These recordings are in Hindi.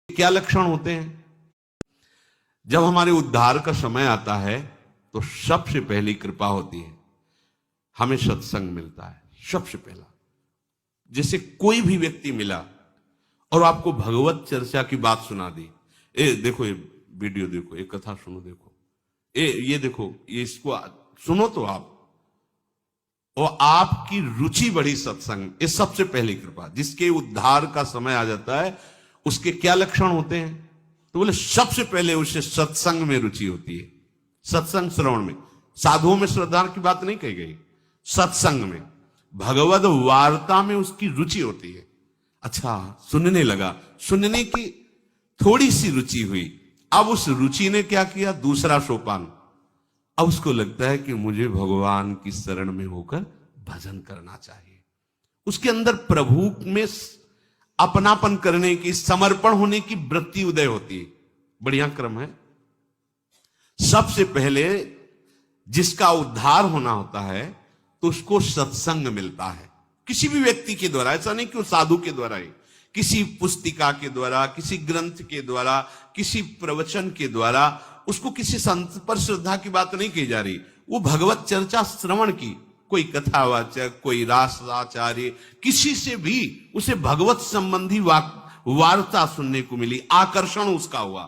क्या लक्षण होते हैं? जब हमारे उद्धार का समय आता है तो सबसे पहली कृपा होती है, हमें सत्संग मिलता है। सबसे पहला, जैसे कोई भी व्यक्ति मिला और आपको भगवत चर्चा की बात सुना दी, देखो ये वीडियो देखो, ये कथा सुनो, देखो ये देखो, ये इसको सुनो तो आप, और आपकी रुचि बढ़ी सत्संग, ये सबसे पहली कृपा। जिसके उद्धार का समय आ जाता है उसके क्या लक्षण होते हैं? तो बोले सबसे पहले उसे सत्संग में रुचि होती है, सत्संग श्रवण में। साधुओं में श्रद्धा की बात नहीं कही गई, सत्संग में, भगवद वार्ता में उसकी रुचि होती है। अच्छा, सुनने लगा, सुनने की थोड़ी सी रुचि हुई, अब उस रुचि ने क्या किया? दूसरा सोपान, अब उसको लगता है कि मुझे भगवान की शरण में होकर भजन करना चाहिए। उसके अंदर प्रभु में अपनापन करने की, समर्पण होने की वृत्ति उदय होती है। बढ़िया क्रम है। सबसे पहले जिसका उद्धार होना होता है तो उसको सत्संग मिलता है, किसी भी व्यक्ति के द्वारा। ऐसा नहीं कि वो साधु के द्वारा ही, किसी पुस्तिका के द्वारा, किसी ग्रंथ के द्वारा, किसी प्रवचन के द्वारा, उसको किसी संत पर श्रद्धा की बात नहीं की जा रही। वो भगवत चर्चा श्रवण की, कोई कथावाचक, कोई रासाचार्य, किसी से भी उसे भगवत संबंधी वार्ता सुनने को मिली, आकर्षण उसका हुआ।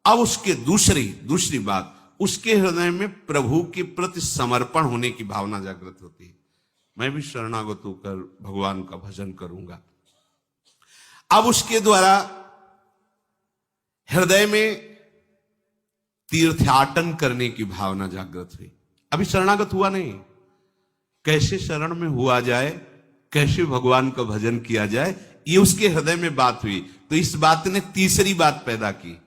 अब उसके दूसरी बात, उसके हृदय में प्रभु के प्रति समर्पण होने की भावना जागृत होती है। मैं भी शरणागत होकर भगवान का भजन करूंगा। अब उसके द्वारा हृदय में तीर्थाटन करने की भावना जागृत हुई। अभी शरणागत हुआ नहीं, कैसे शरण में हुआ जाए, कैसे भगवान का भजन किया जाए, ये उसके हृदय में बात हुई। तो इस बात ने तीसरी बात पैदा की,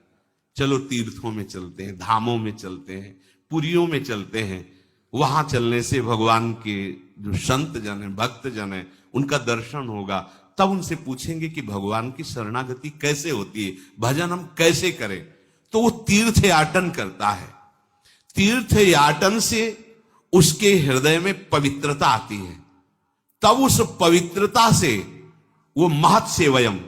चलो तीर्थों में चलते हैं, धामों में चलते हैं, पुरियों में चलते हैं। वहां चलने से भगवान के जो संत जन है, भक्त जन है, उनका दर्शन होगा। तब उनसे पूछेंगे कि भगवान की शरणागति कैसे होती है, भजन हम कैसे करें। तो वो तीर्थ याटन करता है। तीर्थ याटन से उसके हृदय में पवित्रता आती है। तब उस पवित्रता से वो महत् सेवयम,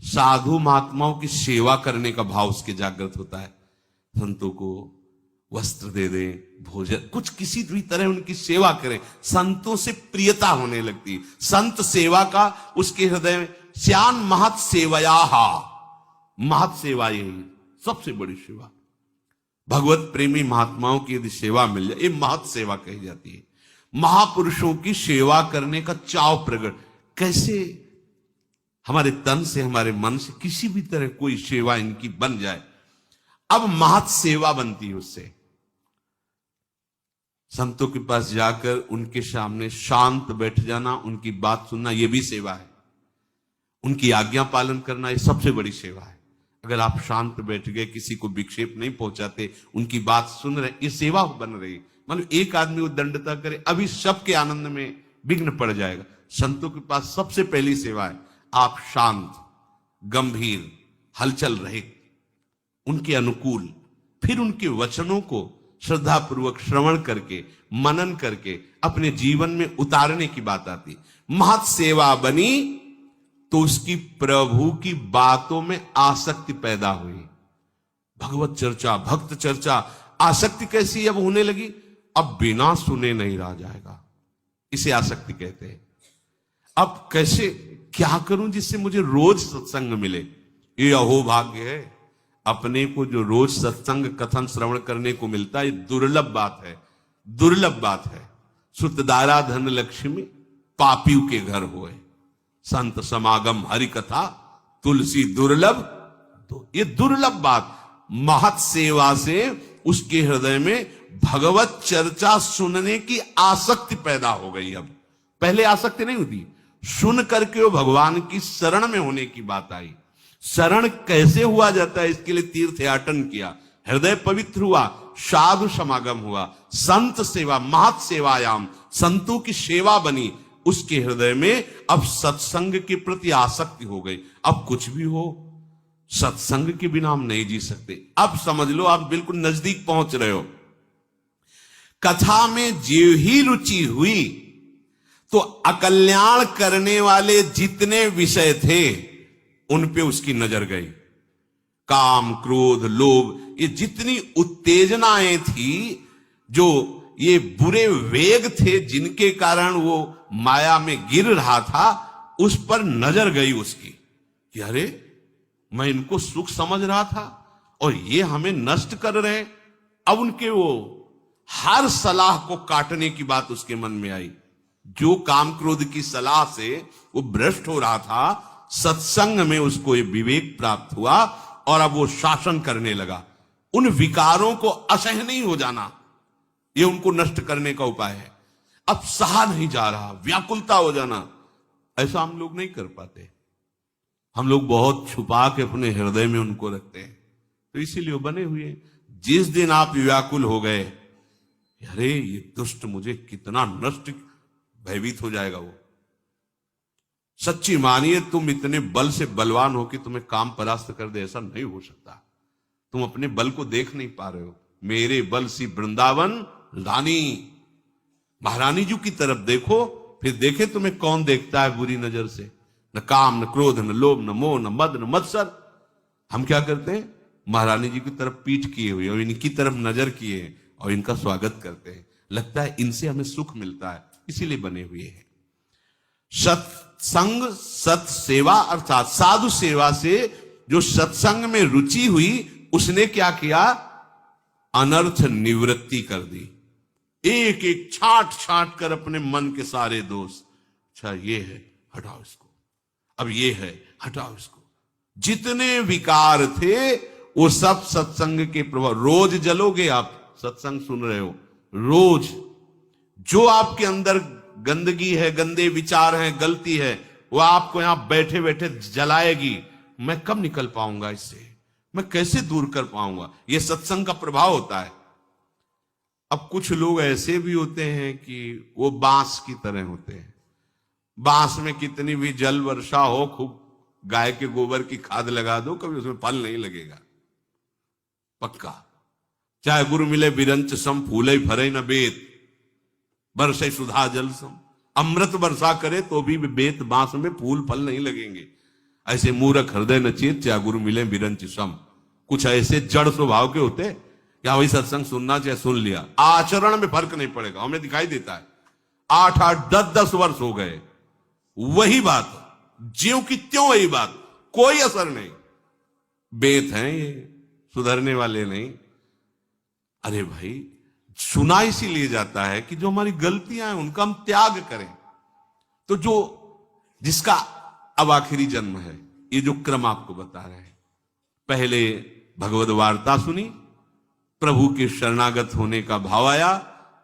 साधु महात्माओं की सेवा करने का भाव उसके जागृत होता है। संतों को वस्त्र दे दें, भोजन, कुछ किसी भी तरह उनकी सेवा करें, संतों से प्रियता होने लगती। संत सेवा का उसके हृदय में श्यान महत् सेवया, महत् सेवा यही सबसे बड़ी सेवा। भगवत प्रेमी महात्माओं की यदि सेवा मिल जाए, ये महत् सेवा कही जाती है। महापुरुषों की सेवा करने का चाव प्रकट, कैसे हमारे तन से, हमारे मन से किसी भी तरह कोई सेवा इनकी बन जाए, अब महत् सेवा बनती है उससे। संतों के पास जाकर उनके सामने शांत बैठ जाना, उनकी बात सुनना, यह भी सेवा है। उनकी आज्ञा पालन करना, यह सबसे बड़ी सेवा है। अगर आप शांत बैठ गए, किसी को विक्षेप नहीं पहुंचाते, उनकी बात सुन रहे, ये सेवा बन रही। मतलब एक आदमी वो दंडता करे, अभी सबके आनंद में विघ्न पड़ जाएगा। संतों के पास सबसे पहली सेवा है, आप शांत, गंभीर, हलचल रहित, उनके अनुकूल, फिर उनके वचनों को श्रद्धापूर्वक श्रवण करके, मनन करके अपने जीवन में उतारने की बात आती। महत् सेवा बनी तो उसकी प्रभु की बातों में आसक्ति पैदा हुई। भगवत चर्चा, भक्त चर्चा, आसक्ति कैसी अब होने लगी? अब बिना सुने नहीं रह जाएगा, इसे आसक्ति कहते हैं। अब कैसे, क्या करूं जिससे मुझे रोज सत्संग मिले? ये अहोभाग्य है। अपने को जो रोज सत्संग कथन श्रवण करने को मिलता है, दुर्लभ बात है, दुर्लभ बात है। सुतदारा धन लक्ष्मी पापियों के घर होए, संत समागम हरि कथा तुलसी दुर्लभ। तो ये दुर्लभ बात, महत् सेवा से उसके हृदय में भगवत चर्चा सुनने की आसक्ति पैदा हो गई। अब पहले आसक्ति नहीं होती, सुन करके वो भगवान की शरण में होने की बात आई। शरण कैसे हुआ जाता है, इसके लिए तीर्थ याटन किया, हृदय पवित्र हुआ, साधु समागम हुआ, संत सेवा, महत् सेवायाम, संतों की सेवा बनी। उसके हृदय में अब सत्संग के प्रति आसक्ति हो गई। अब कुछ भी हो, सत्संग के बिना हम नहीं जी सकते। अब समझ लो, आप बिल्कुल नजदीक पहुंच रहे हो। कथा में जो ही रुचि हुई तो अकल्याण करने वाले जितने विषय थे उन पे उसकी नजर गई। काम, क्रोध, लोभ, ये जितनी उत्तेजनाएं थी, जो ये बुरे वेग थे जिनके कारण वो माया में गिर रहा था, उस पर नजर गई उसकी कि अरे मैं इनको सुख समझ रहा था और ये हमें नष्ट कर रहे हैं। अब उनके वो हर सलाह को काटने की बात उसके मन में आई। जो काम क्रोध की सलाह से वो भ्रष्ट हो रहा था, सत्संग में उसको ये विवेक प्राप्त हुआ और अब वो शासन करने लगा। उन विकारों को असहनीय हो जाना, ये उनको नष्ट करने का उपाय है। अब सहा नहीं जा रहा, व्याकुलता हो जाना, ऐसा हम लोग नहीं कर पाते। हम लोग बहुत छुपा के अपने हृदय में उनको रखते हैं, तो इसीलिए वो बने हुए हैं। जिस दिन आप व्याकुल हो गए, अरे ये दुष्ट मुझे कितना नष्ट, भयभीत हो जाएगा वो। सच्ची मानिए, तुम इतने बल से बलवान हो कि तुम्हें काम परास्त कर दे, ऐसा नहीं हो सकता। तुम अपने बल को देख नहीं पा रहे हो। मेरे बल सी वृंदावन रानी, महारानी जी की तरफ देखो, फिर देखे तुम्हें कौन देखता है बुरी नजर से। न काम, न क्रोध, न लोभ, न मोह, न मद, न मत्सर। हम क्या करते हैं? महारानी जी की तरफ पीठ किए हुए और इनकी तरफ नजर किए और इनका स्वागत करते हैं। लगता है इनसे हमें सुख मिलता है, इसीलिए बने हुए हैं। सत्संग, सत सेवा अर्थात साधु सेवा से जो सत्संग में रुचि हुई, उसने क्या किया? अनर्थ निवृत्ति कर दी। एक एक छांट छांट कर अपने मन के सारे दोष, अच्छा ये है हटाओ इसको, अब ये है हटाओ इसको। जितने विकार थे वो सब सत्संग के प्रभाव। रोज जलोगे आप, सत्संग सुन रहे हो, रोज जो आपके अंदर गंदगी है, गंदे विचार हैं, गलती है, वो आपको यहां बैठे बैठे जलाएगी। मैं कब निकल पाऊंगा इससे, मैं कैसे दूर कर पाऊंगा? ये सत्संग का प्रभाव होता है। अब कुछ लोग ऐसे भी होते हैं कि वो बांस की तरह होते हैं। बांस में कितनी भी जल वर्षा हो, खूब गाय के गोबर की खाद लगा दो, कभी उसमें फल नहीं लगेगा, पक्का। चाहे गुरु मिले बिरंच सम, फूले भरे न बेत, बरसे सुधा जल सम। अमृत वर्षा करे तो भी बेत बांस में फूल फल नहीं लगेंगे। ऐसे मूर्ख हृदय न चेत, चाहे गुरु मिले बिरंच सम। कुछ ऐसे जड़ स्वभाव के होते, क्या वही सत्संग सुनना चाहे सुन लिया, आचरण में फर्क नहीं पड़ेगा। हमें दिखाई देता है 8-8, 10-10 वर्ष हो गए, वही बात ज्यों की त्यों वही बात, कोई असर नहीं। बेत हैं ये, सुधरने वाले नहीं। अरे भाई, सुना इसीलिए जाता है कि जो हमारी गलतियां हैं उनका हम त्याग करें। तो जो जिसका अब आखिरी जन्म है, ये जो क्रम आपको बता रहे हैं, पहले भगवद वार्ता सुनी, प्रभु के शरणागत होने का भाव आया,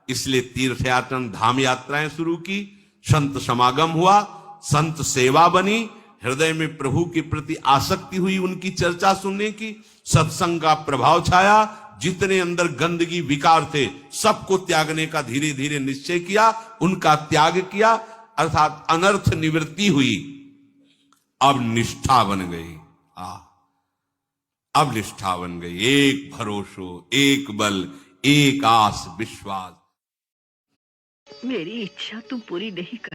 इसलिए तीर्थयाटन धाम यात्राएं शुरू की, संत समागम हुआ, संत सेवा बनी, हृदय में प्रभु के प्रति आसक्ति हुई, उनकी चर्चा सुनने की, सत्संग का प्रभाव छाया। जितने अंदर गंदगी विकार थे सबको त्यागने का धीरे धीरे निश्चय किया, उनका त्याग किया, अर्थात अनर्थ निवृत्ति हुई। अब निष्ठा बन गई। अब निष्ठा बन गई। एक भरोसो, एक बल, एक आस, विश्वास। मेरी इच्छा तुम पूरी नहीं कर।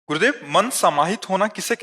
गुरुदेव, मन समाहित होना किसे